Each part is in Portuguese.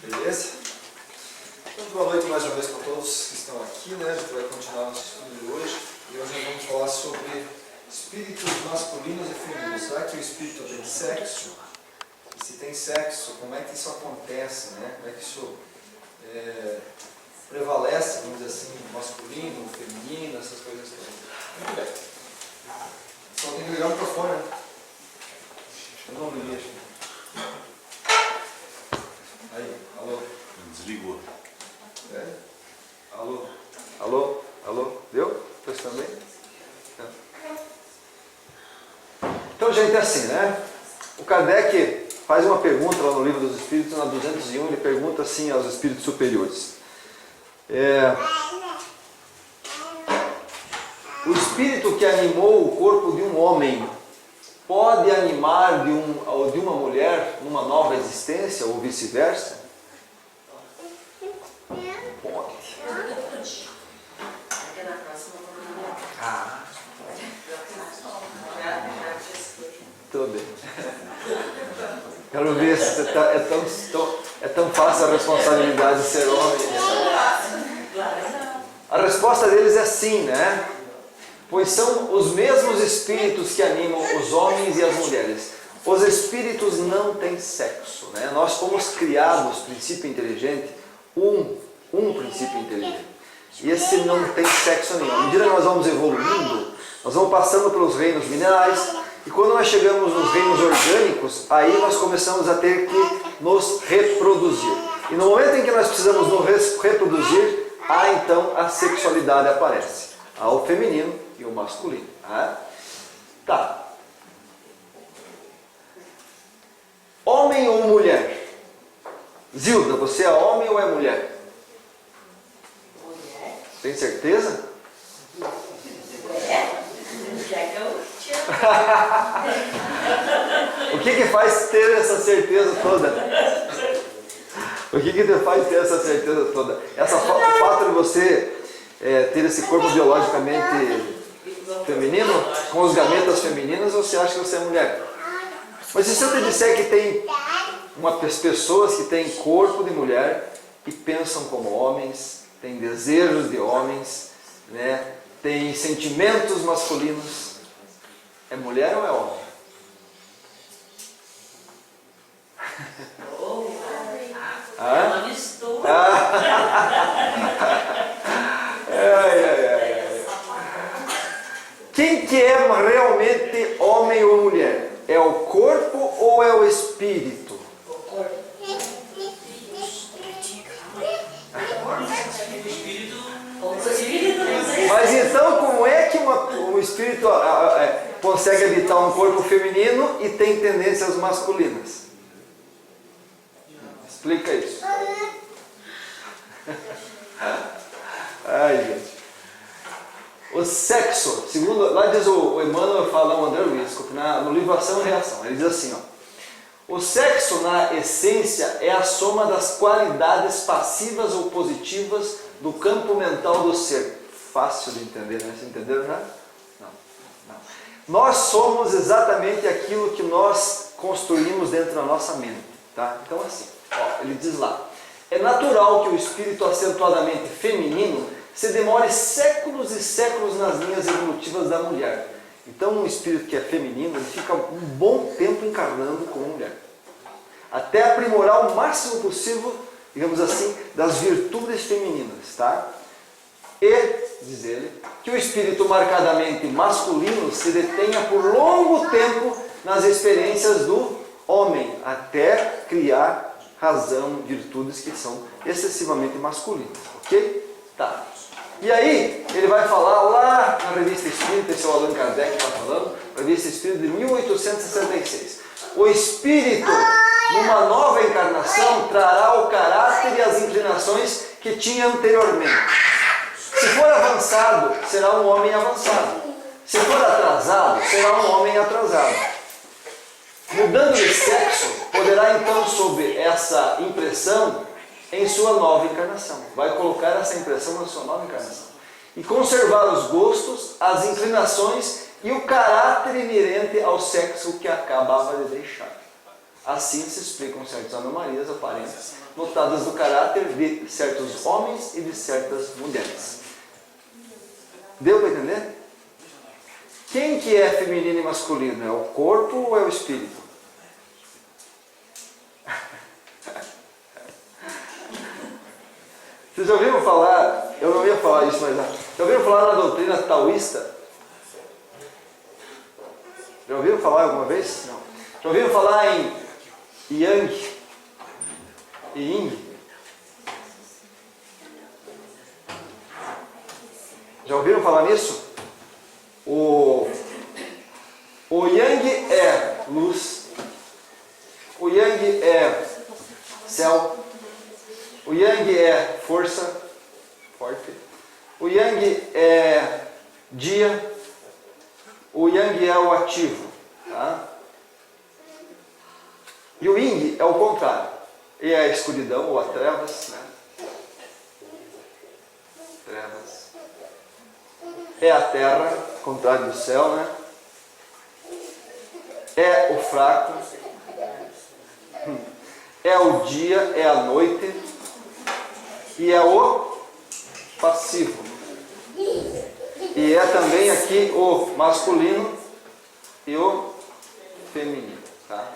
Beleza? Então, boa noite mais uma vez para todos que estão aqui, né? A gente vai continuar nosso estudo de hoje e hoje nós vamos falar sobre espíritos masculinos e femininos. Será que o espírito tem sexo? E se tem sexo, como é que isso acontece, né? Como é que isso prevalece, vamos dizer assim, masculino, feminino, essas coisas todas. Muito bem. Só tem que ligar o microfone, né? Eu não liguei, acho. Aí, alô? Desligou. Alô? Alô? Alô? Deu? Pois também? Então, gente, é assim, né? O Kardec faz uma pergunta lá no Livro dos Espíritos, na 201, ele pergunta assim aos espíritos superiores. O espírito que animou o corpo de um homem pode animar de uma mulher numa nova existência ou vice-versa? Pode. Ah. Tudo bem. Quero ver se é tão fácil a responsabilidade de ser homem. A resposta deles é sim, né? Pois são os mesmos espíritos que animam os homens e as mulheres. Os espíritos não têm sexo, né? Nós fomos criados, princípio inteligente, um princípio inteligente. E esse não tem sexo nenhum. À medida que nós vamos evoluindo, nós vamos passando pelos reinos minerais, e quando nós chegamos nos reinos orgânicos, aí nós começamos a ter que nos reproduzir. E no momento em que nós precisamos nos reproduzir, então a sexualidade aparece. Há o feminino e o masculino. Tá. Homem ou mulher? Zilda, você é homem ou é mulher? Mulher. Tem certeza? O que faz ter essa certeza toda? O que te faz ter essa certeza toda? O fato de você ter esse corpo biologicamente feminino, com os gametas femininos, você acha que você é mulher? Mas e se eu te disser que tem pessoas que têm corpo de mulher e pensam como homens, têm desejos de homens, né? Têm sentimentos masculinos? É mulher ou é homem? É uma mistura. Quem que é realmente homem ou mulher? É o corpo ou é o espírito? O corpo. O espírito não sei. Mas então como é que um espírito consegue habitar um corpo feminino e tem tendências masculinas? Explica isso. Ai, gente. O sexo, segundo, lá diz o Emmanuel, fala o André Luiz, no livro Ação e Reação, ele diz assim, o sexo na essência é a soma das qualidades passivas ou positivas do campo mental do ser. Fácil de entender, né? Vocês entenderam já? Não. Nós somos exatamente aquilo que nós construímos dentro da nossa mente, tá? Então assim, ele diz lá, é natural que o espírito acentuadamente feminino se demore séculos e séculos nas linhas evolutivas da mulher. Então um espírito que é feminino, ele fica um bom tempo encarnando como mulher. Até aprimorar o máximo possível, digamos assim, das virtudes femininas, tá? E, diz ele, que o espírito marcadamente masculino se detenha por longo tempo nas experiências do homem, até criar razão, virtudes que são excessivamente masculinas, ok? Tá. E aí, ele vai falar lá na Revista Espírita, esse é o Allan Kardec que está falando, Revista Espírita de 1866. O espírito, numa nova encarnação, trará o caráter e as inclinações que tinha anteriormente. Se for avançado, será um homem avançado. Se for atrasado, será um homem atrasado. Mudando de sexo, poderá então, sob essa impressão, em sua nova encarnação. Vai colocar essa impressão na sua nova encarnação. E conservar os gostos, as inclinações e o caráter inerente ao sexo que acabava de deixar. Assim se explicam certas anomalias aparentes notadas no caráter de certos homens e de certas mulheres. Deu para entender? Quem que é feminino e masculino? É o corpo ou é o espírito? Vocês já ouviram falar, eu não ia falar isso, mas já ouviram falar na doutrina taoísta? Já ouviram falar alguma vez? Não. Já ouviram falar em Yang e Yin? Já ouviram falar nisso? O Yang é luz, o Yang é céu, o Yang é força, forte, o Yang é dia, o Yang é o ativo, tá? E o Yin é o contrário, é a escuridão ou a trevas, né? Trevas. É a terra, contrário do céu, né? É o fraco, é o dia, é a noite e é o passivo. E é também aqui o masculino e o feminino, tá?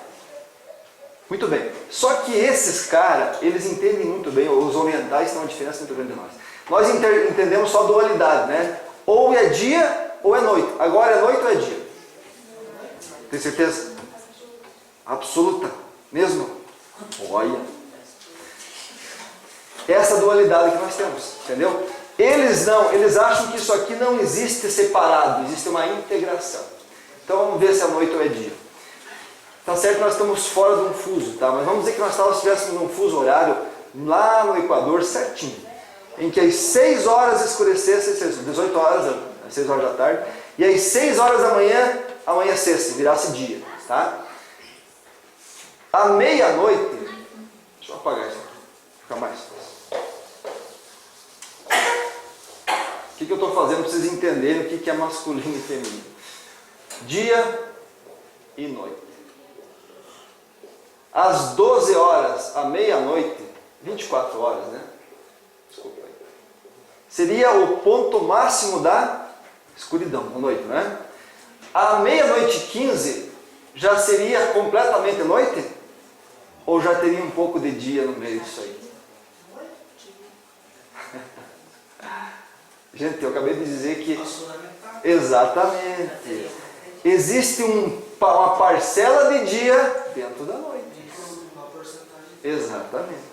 Muito bem. Só que esses caras, eles entendem muito bem, os orientais têm uma diferença muito grande de nós. Nós entendemos só dualidade, né? Ou é dia ou é noite. Agora é noite ou é dia? Tem certeza? Absoluta. Mesmo? Olha. Essa dualidade que nós temos, entendeu? Eles não, eles acham que isso aqui não existe separado, existe uma integração. Então vamos ver se é noite ou é dia. Tá certo que nós estamos fora de um fuso, tá? Mas vamos dizer que nós estivéssemos num fuso horário lá no Equador certinho, em que às 6 horas escurecesse, 18 horas, às 6 horas da tarde, e às 6 horas da manhã amanhecesse, virasse dia, tá? À meia-noite, deixa eu apagar isso aqui, fica mais fácil. O que eu estou fazendo para vocês entenderem o que é masculino e feminino? Dia e noite. Às 12 horas, à meia-noite, 24 horas, né? Desculpa aí. Seria o ponto máximo da escuridão, à noite, né? À meia-noite 15, já seria completamente noite? Ou já teria um pouco de dia no meio disso aí? Gente, eu acabei de dizer que... Exatamente. Existe uma parcela de dia dentro da noite. Exatamente.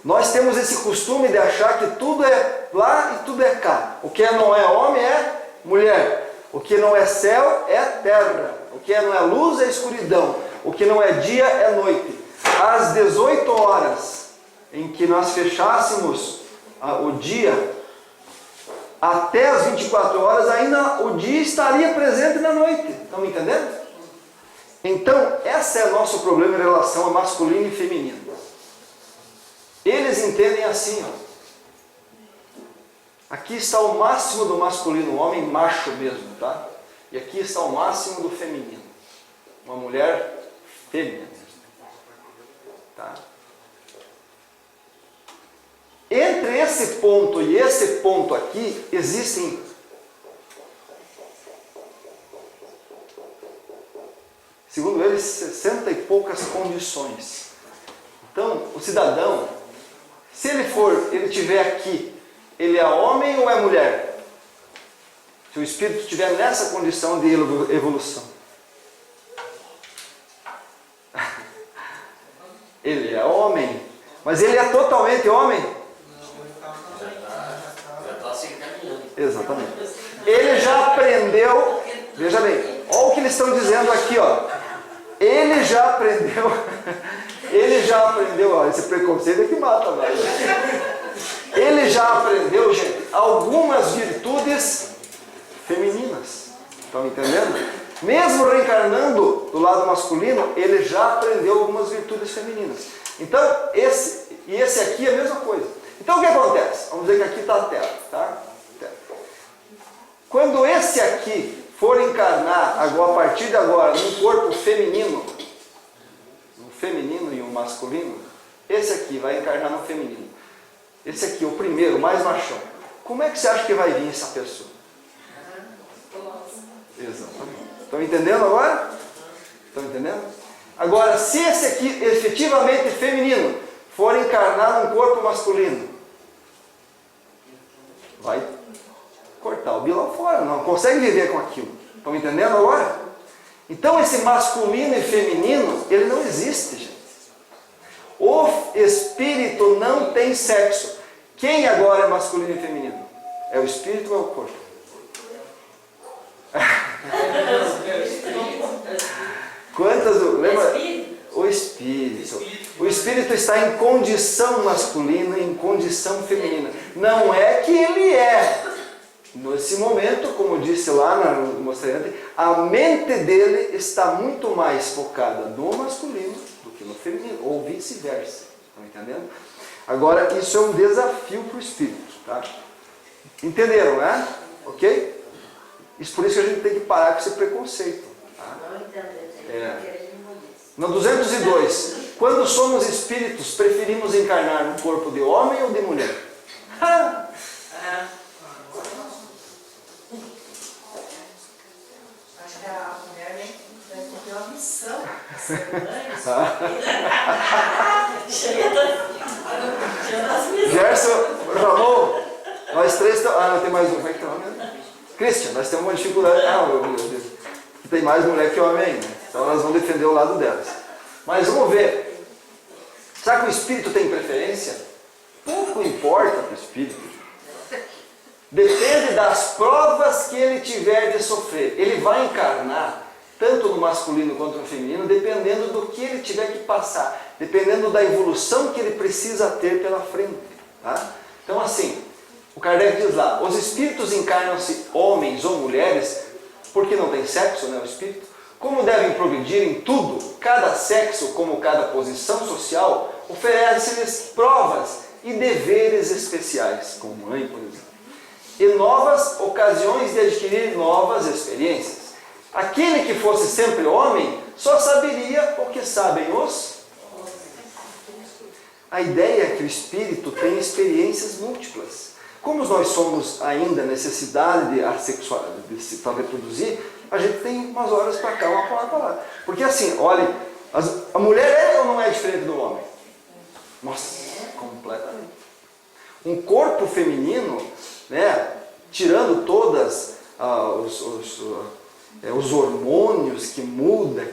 Nós temos esse costume de achar que tudo é lá e tudo é cá. O que não é homem é mulher. O que não é céu é terra. O que não é luz é escuridão. O que não é dia é noite. Às 18 horas em que nós fechássemos o dia, até as 24 horas ainda o dia estaria presente na noite. Estão me entendendo? Então, esse é o nosso problema em relação a masculino e feminino. Eles entendem assim, ó. Aqui está o máximo do masculino, o homem macho mesmo, tá? E aqui está o máximo do feminino, uma mulher fêmea, tá? Entre esse ponto e esse ponto aqui existem segundo eles 60 e poucas condições. Então, o cidadão, se ele estiver aqui, ele é homem ou é mulher? Se o espírito estiver nessa condição de evolução, ele é homem, mas ele é totalmente homem? Já está assim caminhando. Exatamente. Ele já aprendeu, veja bem, olha o que eles estão dizendo aqui, ó. Ele já aprendeu, ó, esse preconceito é que mata, velho. Ele já aprendeu, gente, algumas virtudes femininas. Estão entendendo? Mesmo reencarnando do lado masculino, ele já aprendeu algumas virtudes femininas. Então, esse aqui é a mesma coisa. Então, o que acontece? Vamos dizer que aqui está a Terra, tá? Quando esse aqui for encarnar, agora, a partir de agora, num corpo feminino, masculino, esse aqui vai encarnar no feminino. Esse aqui, o primeiro, o mais machão. Como é que você acha que vai vir essa pessoa? Exatamente. Estão entendendo agora? Estão entendendo? Agora, se esse aqui, efetivamente feminino, for encarnar num corpo masculino, vai cortar o bilhão fora, não consegue viver com aquilo. Estão entendendo agora? Então esse masculino e feminino, ele não existe, gente. O espírito não tem sexo. Quem agora é masculino e feminino? É o espírito ou é o corpo? Quantas? Lembra? O espírito. O espírito está em condição masculina e em condição feminina. Não é que ele é. Nesse momento, como eu disse lá no mostrante, a mente dele está muito mais focada no masculino do que no feminino, ou vice-versa. Estão entendendo? Agora, isso é um desafio para o espírito. Tá? Entenderam, né? Ok? Isso, por isso que a gente tem que parar com esse preconceito. Tá? No 202, quando somos espíritos, preferimos encarnar no corpo de homem ou de mulher? Acho que a mulher vai ter uma missão. Gerson, Ramon, nós três estamos. Ah, não, tem mais um. Como é que tá? Christian, nós temos uma dificuldade. Ah, meu Deus. Tem mais mulher que homem, né? Então nós vamos defender o lado delas. Mas vamos ver. Será que o espírito tem preferência? Pouco importa para o espírito. Depende das provas que ele tiver de sofrer. Ele vai encarnar tanto no masculino quanto no feminino, dependendo do que ele tiver que passar, dependendo da evolução que ele precisa ter pela frente. Tá? Então assim, o Kardec diz lá, os espíritos encarnam-se homens ou mulheres, porque não tem sexo, né, o espírito, como devem progredir em tudo, cada sexo, como cada posição social, oferece-lhes provas e deveres especiais, como mãe, por exemplo, e novas ocasiões de adquirir novas experiências. Aquele que fosse sempre homem, só saberia o que sabem os. A ideia é que o espírito tem experiências múltiplas. Como nós somos ainda necessidade de assexualidade para reproduzir, a gente tem umas horas para cá, uma hora para lá. Porque assim, olha, a mulher é ou não é diferente do homem? Nossa, completamente. Um corpo feminino, né, tirando todas os hormônios que mudam,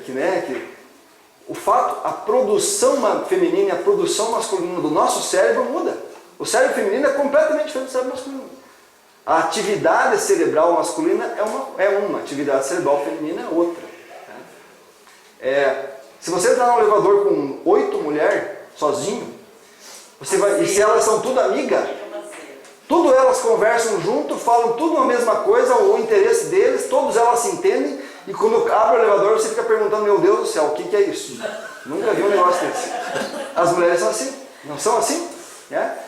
o fato, a produção feminina e a produção masculina do nosso cérebro muda. O cérebro feminino é completamente diferente do cérebro masculino. A atividade cerebral masculina é uma atividade cerebral feminina é outra. Se você entrar no elevador com 8 mulheres, sozinho, você vai, e se elas são tudo amigas, tudo elas conversam junto, falam tudo a mesma coisa, o interesse deles, todas elas se entendem, e quando abre o elevador você fica perguntando, meu Deus do céu, o que é isso? Nunca vi um negócio desse. As mulheres são assim, não são assim? Né?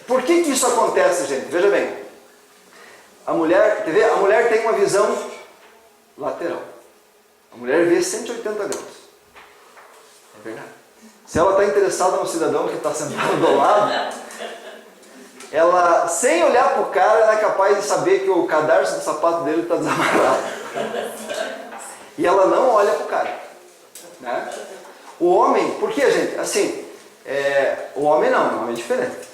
Por que isso acontece, gente? Veja bem, a mulher tem uma visão lateral. A mulher vê 180 graus. É verdade. Se ela está interessada no cidadão que está sentado do lado, ela, sem olhar para o cara, ela é capaz de saber que o cadarço do sapato dele está desamarrado. E ela não olha para o cara. Né? O homem, por que, gente? Assim, o homem não, o homem é diferente.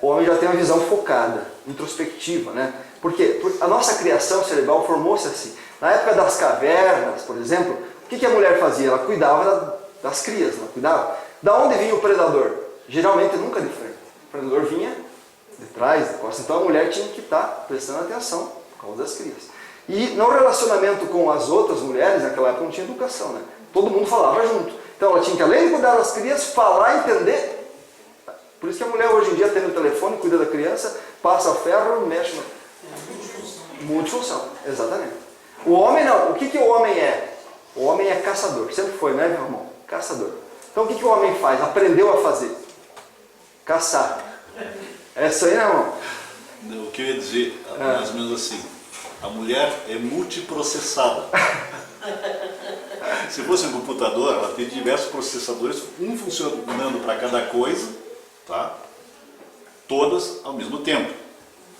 O homem já tem uma visão focada, introspectiva, né? Porque a nossa criação cerebral formou-se assim. Na época das cavernas, por exemplo, o que a mulher fazia? Ela cuidava das crias, ela cuidava. Da onde vinha o predador? Geralmente nunca de frente. O predador vinha de trás, de costas. Então a mulher tinha que estar prestando atenção por causa das crias. E no relacionamento com as outras mulheres, naquela época não tinha educação, né? Todo mundo falava junto. Então ela tinha que, além de cuidar das crias, falar e entender. Por isso que a mulher hoje em dia tem o telefone, cuida da criança, passa ferro, mexe no... Multifunção, exatamente. O homem não. O que o homem é? O homem é caçador. Sempre foi, né, meu irmão? Caçador. Então o que o homem faz? Aprendeu a fazer. Caçar. É isso aí, né, irmão? O que eu ia dizer, mais ou menos assim, a mulher é multiprocessada. Se fosse um computador, ela tem diversos processadores, um funcionando para cada coisa, tá? Todas ao mesmo tempo.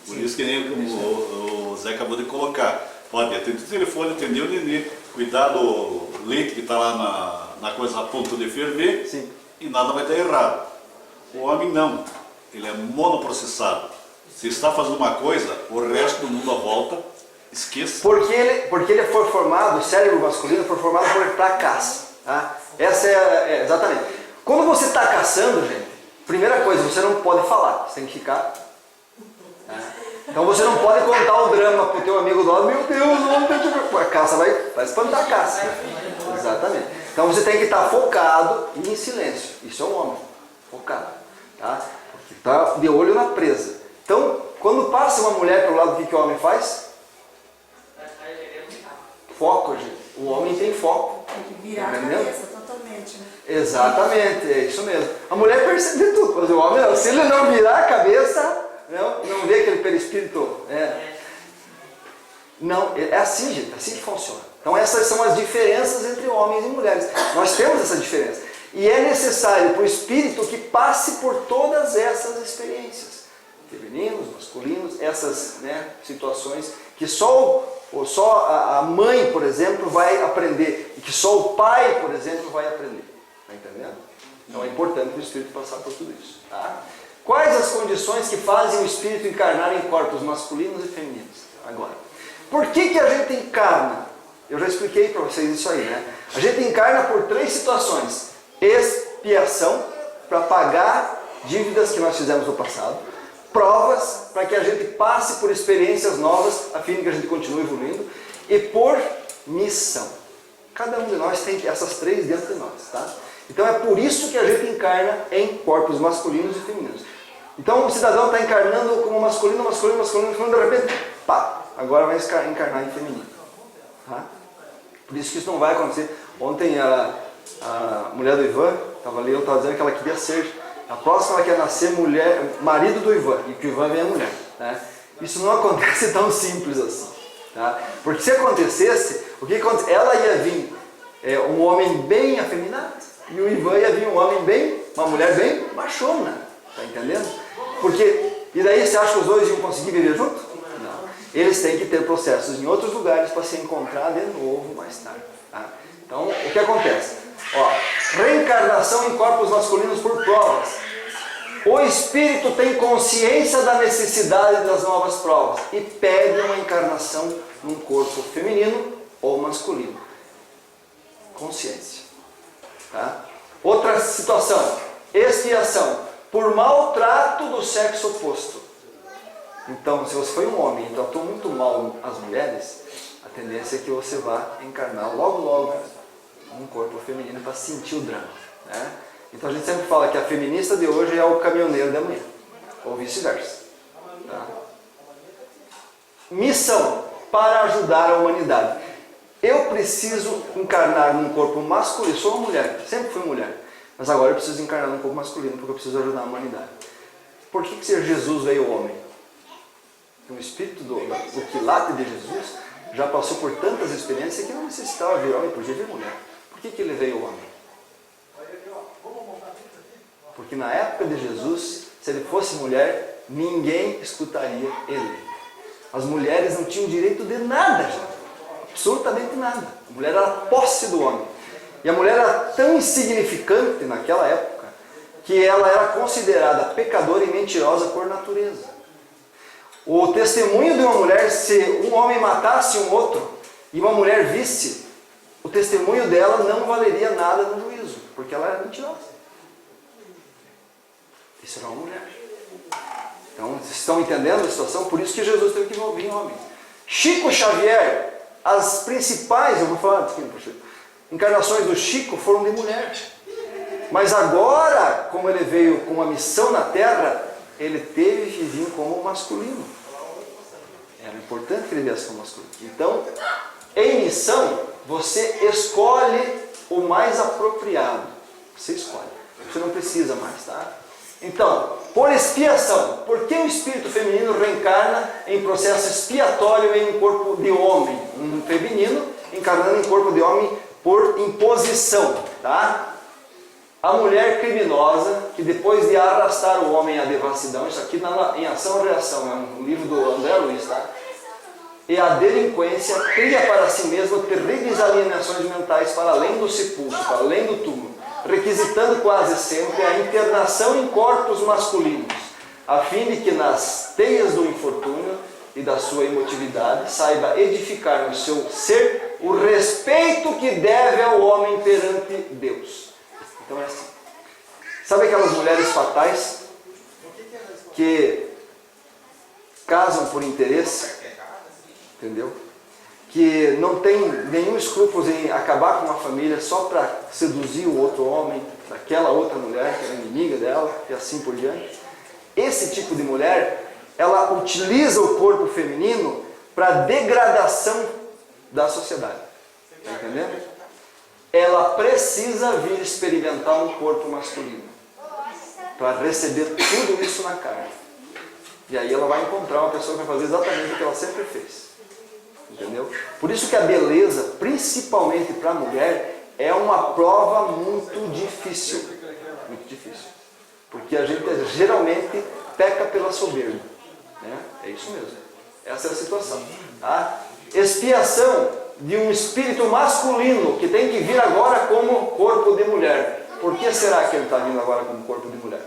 Por isso que nem o Zé acabou de colocar. Pode atender o telefone, atender o nenê, cuidar do leite que está lá na coisa a ponto de ferver. Sim. E nada vai dar errado. O homem não. Ele é monoprocessado. Se está fazendo uma coisa, o resto do mundo à volta, esqueça. Porque ele foi formado, o cérebro masculino foi formado para caça. Tá? Essa exatamente. Quando você está caçando, gente, primeira coisa, você não pode falar, você tem que ficar. Tá? Então você não pode contar o drama para o teu amigo do lado, meu Deus, a caça vai espantar a caça. Exatamente. Então você tem que estar focado e em silêncio. Isso é um homem, focado. Tá? Porque está de olho na presa. Então, quando passa uma mulher pelo lado, o que o homem faz? Foco, gente. O homem tem foco. Tem que virar a cabeça totalmente, né? Exatamente, é isso mesmo. A mulher percebe tudo, mas o homem não. Se ele não virar a cabeça, não vê aquele perispírito. Não, é assim, gente, é assim que funciona. Então essas são as diferenças entre homens e mulheres. Nós temos essa diferença. E é necessário para o espírito que passe por todas essas experiências. Femininos, masculinos, essas situações que só a mãe, por exemplo, vai aprender. E que só o pai, por exemplo, vai aprender. Está entendendo? Então é importante para o espírito passar por tudo isso. Tá? Quais as condições que fazem o espírito encarnar em corpos masculinos e femininos? Agora, por que a gente encarna? Eu já expliquei para vocês isso aí, né? A gente encarna por 3 situações. Expiação, para pagar dívidas que nós fizemos no passado. Provas, para que a gente passe por experiências novas, a fim de que a gente continue evoluindo. E por missão. Cada um de nós tem essas 3 dentro de nós, tá? Então é por isso que a gente encarna em corpos masculinos e femininos. Então o cidadão está encarnando como masculino, de repente, pá, agora vai encarnar em feminino. Tá? Por isso que isso não vai acontecer. Ontem a mulher do Ivan estava ali, eu estava dizendo que ela queria ser, a próxima ela quer nascer marido do Ivan, e que o Ivan venha mulher. Tá? Isso não acontece tão simples assim. Tá? Porque se acontecesse, o que acontece? Ela ia vir um homem bem afeminado, e o Ivan ia vir uma mulher bem machona. Tá entendendo? E daí você acha que os dois iam conseguir viver juntos? Não. Eles têm que ter processos em outros lugares para se encontrar de novo mais tarde. Tá? Então, o que acontece? Reencarnação em corpos masculinos por provas. O espírito tem consciência da necessidade das novas provas e pede uma encarnação num corpo feminino ou masculino. Consciência. Tá? Outra situação, expiação, por maltrato do sexo oposto. Então, se você foi um homem e tratou muito mal as mulheres, a tendência é que você vá encarnar logo num corpo feminino para sentir o drama. Né? Então a gente sempre fala que a feminista de hoje é o caminhoneiro de amanhã, ou vice-versa. Tá? Missão, para ajudar a humanidade. Eu preciso encarnar num corpo masculino, sou uma mulher, sempre fui mulher, mas agora eu preciso encarnar num corpo masculino porque eu preciso ajudar a humanidade. Por que Jesus veio homem? O espírito do quilate de Jesus já passou por tantas experiências que não necessitava vir homem, podia vir mulher. Por que ele veio homem? Porque na época de Jesus, se ele fosse mulher, ninguém escutaria ele. As mulheres não tinham direito de nada, gente. Absolutamente nada. A mulher era posse do homem. E a mulher era tão insignificante naquela época que ela era considerada pecadora e mentirosa por natureza. O testemunho de uma mulher, se um homem matasse um outro e uma mulher visse, o testemunho dela não valeria nada no juízo, porque ela era mentirosa. Isso era uma mulher. Então, vocês estão entendendo a situação? Por isso que Jesus teve que vir homem. Chico Xavier, as principais, eu vou falar aqui, encarnações do Chico foram de mulher. Mas agora, como ele veio com uma missão na Terra, ele teve que vir como masculino. Era importante que ele viesse como masculino. Então, em missão, você escolhe o mais apropriado. Você escolhe. Você não precisa mais, tá? Então, por expiação, por que o espírito feminino reencarna em processo expiatório em um corpo de homem? Um feminino encarnando em corpo de homem por imposição, tá? A mulher criminosa, que depois de arrastar o homem à devassidão, isso aqui em Ação e Reação, é um livro do André Luiz, tá? E a delinquência cria para si mesma terríveis alienações mentais para além do sepulcro, para além do túmulo, requisitando quase sempre a internação em corpos masculinos, a fim de que nas teias do infortúnio e da sua emotividade saiba edificar no seu ser o respeito que deve ao homem perante Deus. Então é assim. Sabe aquelas mulheres fatais que casam por interesse? Entendeu? Que não tem nenhum escrúpulo em acabar com uma família só para seduzir o outro homem, daquela outra mulher que era inimiga dela, e assim por diante. Esse tipo de mulher, ela utiliza o corpo feminino para degradação da sociedade. Está entendendo? Ela precisa vir experimentar um corpo masculino para receber tudo isso na carne. E aí ela vai encontrar uma pessoa que vai fazer exatamente o que ela sempre fez. Entendeu? Por isso que a beleza, principalmente para a mulher, é uma prova muito difícil. Muito difícil. Porque a gente geralmente peca pela soberba. Né? É isso mesmo. Essa é a situação. Tá? Expiação de um espírito masculino que tem que vir agora como corpo de mulher. Por que será que ele está vindo agora como corpo de mulher?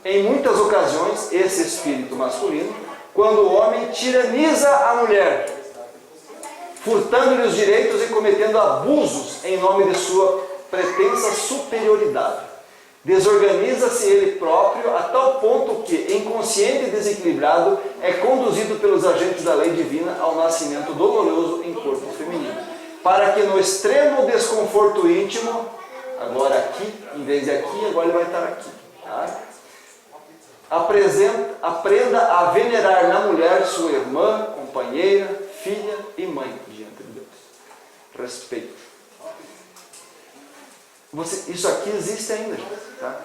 Em muitas ocasiões, esse espírito masculino, quando o homem tiraniza a mulher, furtando-lhe os direitos e cometendo abusos em nome de sua pretensa superioridade. Desorganiza-se ele próprio a tal ponto que, inconsciente e desequilibrado, é conduzido pelos agentes da lei divina ao nascimento doloroso em corpo feminino. Para que no extremo desconforto íntimo, agora aqui, em vez de aqui, agora ele vai estar aqui. Tá? Aprenda a venerar na mulher sua irmã, companheira, filha e mãe diante de Deus. Respeito. Isso aqui existe ainda. Tá?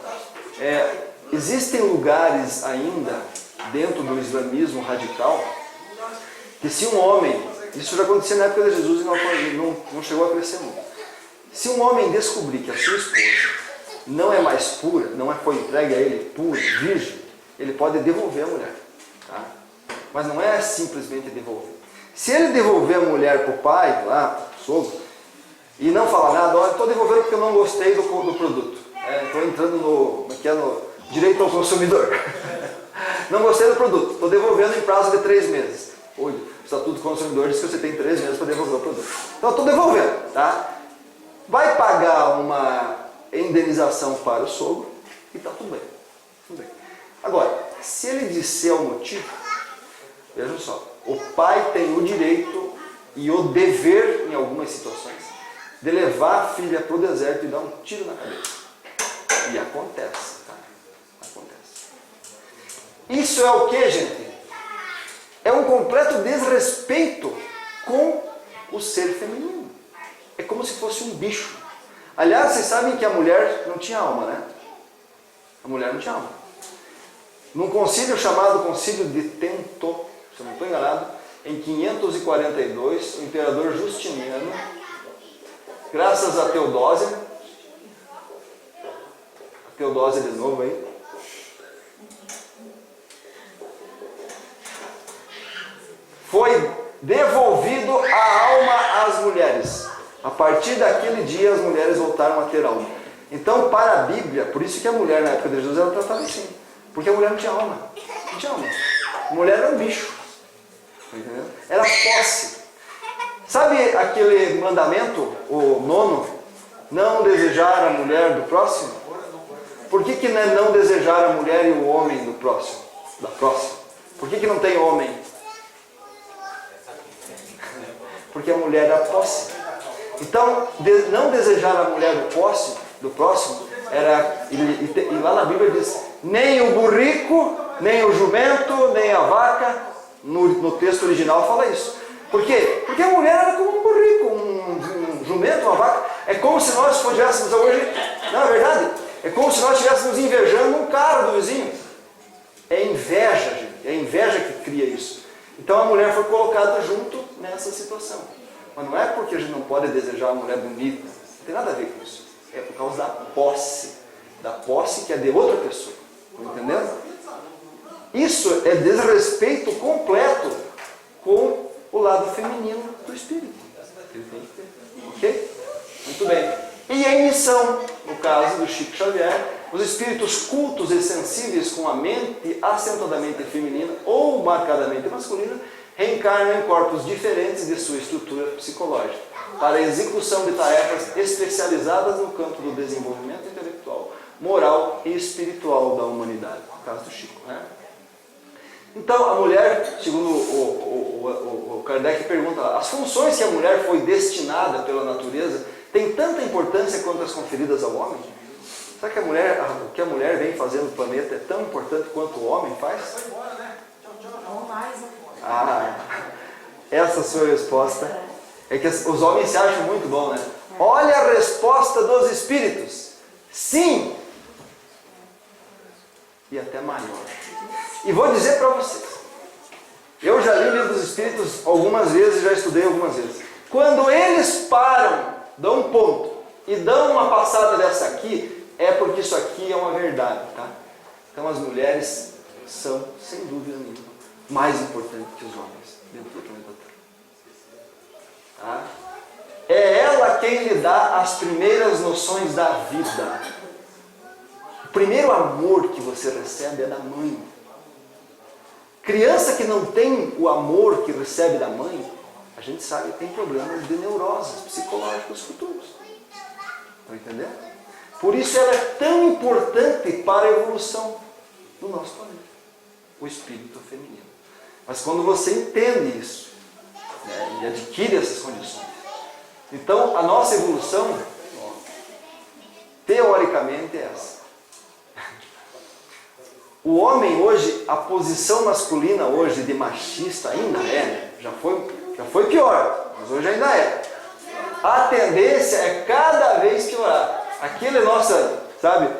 Existem lugares ainda, dentro do islamismo radical, que se um homem, isso já acontecia na época de Jesus e não chegou a crescer muito. Se um homem descobrir que a sua esposa não é mais pura, não foi entregue a ele pura, virgem, ele pode devolver a mulher. Tá? Mas não é simplesmente devolver. Se ele devolver a mulher para o pai, lá, pro sogro, e não falar nada, olha, estou devolvendo porque eu não gostei do produto. Estou entrando no direito ao consumidor. Não gostei do produto, estou devolvendo em prazo de 3 meses. Hoje, o Estatuto do Consumidor diz que você tem 3 meses para devolver o produto. Então, estou devolvendo. Tá? Vai pagar uma indenização para o sogro e está tudo bem. Tudo bem. Agora, se ele disser o motivo, vejam só, o pai tem o direito e o dever, em algumas situações, de levar a filha para o deserto e dar um tiro na cabeça. E acontece, tá? Acontece. Isso é o que, gente? É um completo desrespeito com o ser feminino. É como se fosse um bicho. Aliás, vocês sabem que a mulher não tinha alma, né? A mulher não tinha alma. Num concílio chamado Concílio de Trento, se eu não estou enganado, em 542, o imperador Justiniano, graças a Teodósia de novo aí, foi devolvido a alma às mulheres. A partir daquele dia as mulheres voltaram a ter alma. Então, para a Bíblia, por isso que a mulher na época de Jesus era tratada assim, porque a mulher não tinha alma. Não tinha alma. A mulher era um bicho. Entendeu? Era posse. Sabe aquele mandamento, o 9, não desejar a mulher do próximo? Por que não é não desejar a mulher e o homem do próximo? Da próxima? Por que não tem homem? Porque a mulher era posse. Então, não desejar a mulher do próximo era, e lá na Bíblia diz, nem o burrico, nem o jumento, nem a vaca, no texto original fala isso. Por quê? Porque a mulher era como um burrico, um jumento, uma vaca. É como se nós estivéssemos hoje, não é verdade? É como se nós estivéssemos invejando um carro do vizinho. É inveja, gente. É inveja que cria isso. Então a mulher foi colocada junto nessa situação. Mas não é porque a gente não pode desejar uma mulher bonita. Não tem nada a ver com isso. É por causa da posse. Da posse que é de outra pessoa. Estão entendendo? Isso é desrespeito completo com o lado feminino do espírito. Ele tem que ter. Ok? Muito bem. E em missão, no caso do Chico Xavier, os espíritos cultos e sensíveis com a mente acentuadamente feminina ou marcadamente masculina reencarnam em corpos diferentes de sua estrutura psicológica para a execução de tarefas especializadas no campo do desenvolvimento intelectual, moral e espiritual da humanidade. No caso do Chico, né? Então, a mulher, segundo o Kardec pergunta, as funções que a mulher foi destinada pela natureza têm tanta importância quanto as conferidas ao homem? Será que o que a mulher vem fazendo no planeta é tão importante quanto o homem faz? Ou mais, né? Ah, essa sua resposta é que os homens se acham muito bom, né? Olha a resposta dos espíritos. Sim! E até maior. E vou dizer para vocês, eu já li o livro dos espíritos algumas vezes, já estudei algumas vezes. Quando eles param, dão um ponto e dão uma passada dessa aqui, é porque isso aqui é uma verdade, tá? Então as mulheres são, sem dúvida nenhuma, mais importantes que os homens dentro do planeta Terra. Tá? É ela quem lhe dá as primeiras noções da vida. O primeiro amor que você recebe é da mãe. Criança que não tem o amor que recebe da mãe, a gente sabe que tem problemas de neuroses psicológicos futuros. Estão entendendo? Por isso ela é tão importante para a evolução do nosso planeta. O espírito feminino. Mas quando você entende isso, né, e adquire essas condições, então a nossa evolução, teoricamente, é essa. O homem hoje, a posição masculina hoje de machista ainda é, né? Já foi pior, mas hoje ainda é. A tendência é cada vez piorar. Aquele nossa, sabe,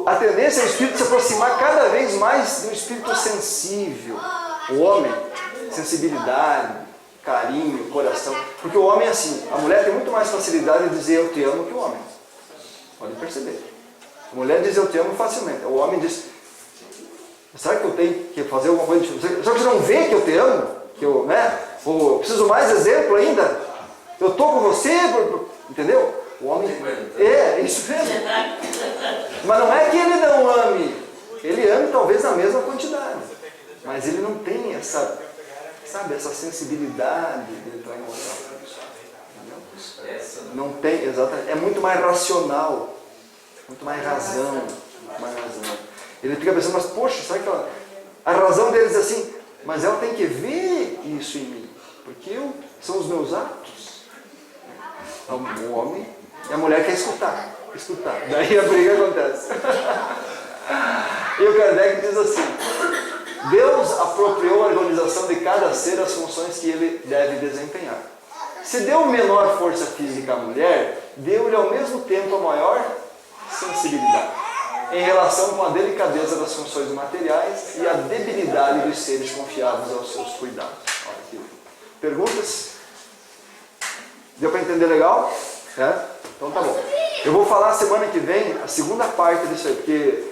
a tendência é o espírito se aproximar cada vez mais do espírito sensível. O homem, sensibilidade, carinho, coração. Porque o homem é assim, a mulher tem muito mais facilidade de dizer eu te amo que o homem. Pode perceber. A mulher diz eu te amo facilmente. O homem diz, será que eu tenho que fazer alguma coisa diferente? Será que você não vê que eu te amo? Que eu, né? Ou preciso mais exemplo ainda? Eu estou com você, entendeu? O homem, isso mesmo. Mas não é que ele não ame. Ele ama talvez na mesma quantidade. Mas ele não tem essa, sabe, essa sensibilidade de entrar em emoção. Não tem, exatamente. É muito mais racional. Muito mais razão. Muito mais razão. Ele fica pensando, mas poxa, será que a razão deles é assim? Mas ela tem que ver isso em mim. Porque são os meus atos. Então, o homem e a mulher quer escutar. Daí a briga acontece. E o Kardec diz assim, Deus apropriou a organização de cada ser as funções que ele deve desempenhar. Se deu menor força física à mulher, deu-lhe ao mesmo tempo a maior sensibilidade, em relação com a delicadeza das funções materiais e a debilidade dos seres confiados aos seus cuidados. Olha aqui. Perguntas? Deu para entender legal? Então tá bom. Eu vou falar semana que vem a segunda parte disso aí, porque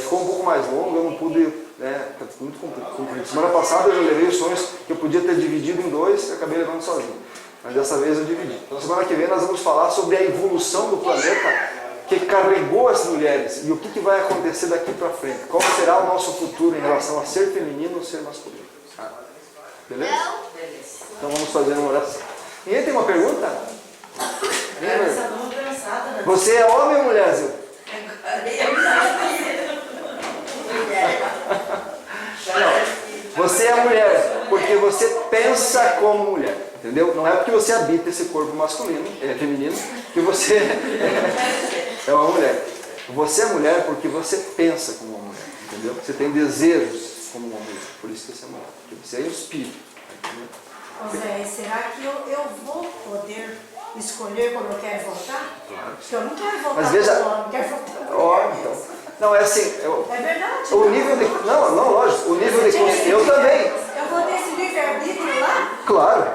ficou um pouco mais longo, eu não pude, fica muito comprido. Semana passada eu já levei os sonhos que eu podia ter dividido em dois e acabei levando sozinho. Mas dessa vez eu dividi. Então semana que vem nós vamos falar sobre a evolução do planeta que carregou as mulheres e o que vai acontecer daqui para frente. Qual será o nosso futuro em relação a ser feminino ou ser masculino. Beleza? Então vamos fazer uma oração. Ninguém tem uma pergunta? Você é homem ou mulher, Zil? Não, você é mulher porque você pensa como mulher. Entendeu? Não é porque você habita esse corpo masculino, feminino, que você é uma mulher. Você é mulher porque você pensa como uma mulher. Entendeu? Você tem desejos como uma mulher. Por isso que você é mulher. Porque você é espírito. Zé, será que eu vou poder escolher como eu quero votar? Claro. Porque eu não quero votar Mas veja, por homem, quero votar por mulher. então. Não, é assim. É verdade. O nível de. Não, lógico. O nível de. Eu também. Eu vou ter esse livre-arbítrio lá? Claro,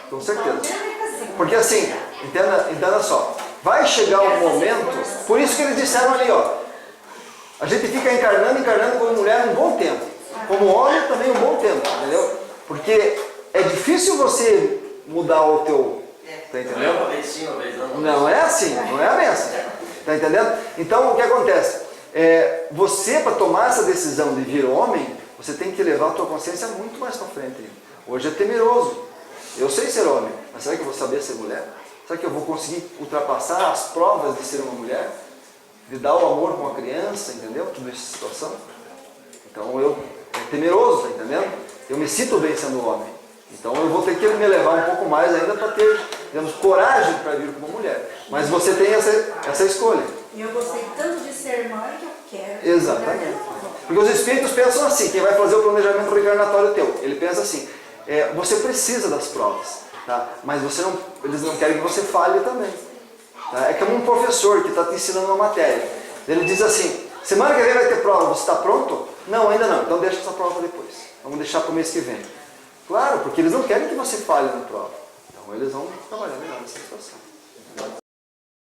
com certeza. Então, Porque assim, entenda só, vai chegar um momento, por isso que eles disseram ali, ó, a gente fica encarnando como mulher um bom tempo, como homem também um bom tempo, entendeu? Porque é difícil você mudar o teu, tá entendendo? Uma vez sim, uma vez não. Não é assim, não é a mesma, tá entendendo? Então o que acontece? Você para tomar essa decisão de vir homem, você tem que levar a tua consciência muito mais para frente. Hoje é temeroso. Eu sei ser homem, mas será que eu vou saber ser mulher? Será que eu vou conseguir ultrapassar as provas de ser uma mulher? De dar o amor com uma criança, entendeu? Toda essa situação. Então é temeroso, tá entendendo? Eu me sinto bem sendo homem. Então eu vou ter que me levar um pouco mais ainda para ter, digamos, coragem para vir como mulher. Mas você tem essa escolha. E eu gostei tanto de ser mãe que eu quero. Exatamente. Porque os espíritos pensam assim, quem vai fazer o planejamento reencarnatório teu, ele pensa assim, você precisa das provas, tá? Mas eles não querem que você falhe também. Tá? É como um professor que está te ensinando uma matéria. Ele diz assim, semana que vem vai ter prova, você está pronto? Não, ainda não, então deixa essa prova depois. Vamos deixar para o mês que vem. Claro, porque eles não querem que você falhe na prova. Então eles vão trabalhar melhor nessa situação.